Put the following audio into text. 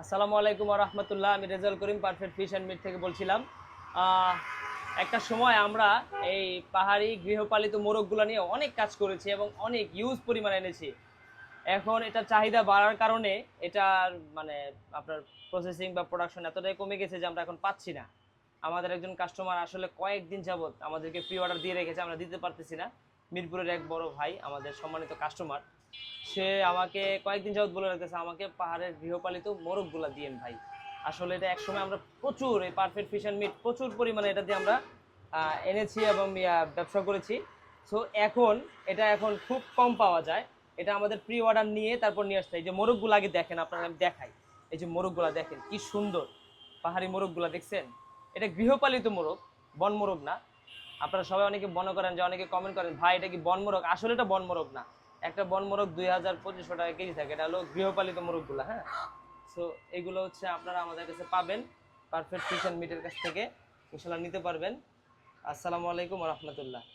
আসসালামু আলাইকুম ওয়া রাহমাতুল্লাহ। আমি Rezaul Karim perfect fish and meet থেকে বলছিলাম। আহ, একটা সময় আমরা এই পাহাড়ি গৃহপালিত মোরগগুলো নিয়ে অনেক কাজ করেছি এবং অনেক ইউজ পরিমাণে এনেছি। এখন এটা চাহিদা বাড়ার কারণে এটার মানে আপনার প্রসেসিং বা প্রোডাকশন এতটাই কমে গেছে যে আমরা এখন পাচ্ছি না। আমাদের একজন কাস্টমার আসলে কয়েকদিন যাবত আমাদেরকে প্রি অর্ডার দিয়ে রেখেছে, আমরা দিতে পারতেছি না। মিরপুরের এক বড় ভাই আমাদের সম্মানিত কাস্টমার, সে আমাকে কয়েকদিন যাবত বলে রাখতেছে আমাকে পাহাড়ের গৃহপালিত মোরগগুলা দিয়েন ভাই। আসলে এটা একসময় আমরা প্রচুর এই পারফেক্ট ফিশ অ্যান্ড মিট প্রচুর পরিমাণে এটা দিয়ে আমরা এনেছি এবং ব্যবসা করেছি। সো এখন এটা এখন খুব কম পাওয়া যায়। এটা আমাদের প্রি অর্ডার নিয়ে তারপর নিয়ে আসতে হয়। এই যে মোরগগুলো আগে দেখেন, আপনারা আমি দেখাই। এই যে মোরগগুলা দেখেন কি সুন্দর, পাহাড়ি মোরগগুলা দেখছেন? এটা গৃহপালিত মোরগ, বন মোরগ না। আপনারা সবাই অনেকে মনে করেন যে, অনেকে কমেন্ট করেন ভাই এটা কি বন মোরগ, আসলে এটা বন মোরগ না। একটা বন মোরগ 2000-2500 টাকা কেজি থাকে, এটা হলো গৃহপালিত মোরগগুলা। হ্যাঁ, সো এগুলো হচ্ছে আপনারা আমাদের কাছে পাবেন পারফেক্ট ফিশ অ্যান্ড মিটের কাছ থেকে, ইনশাল্লাহ নিতে পারবেন। আসসালামু আলাইকুম রহমতুল্লাহ।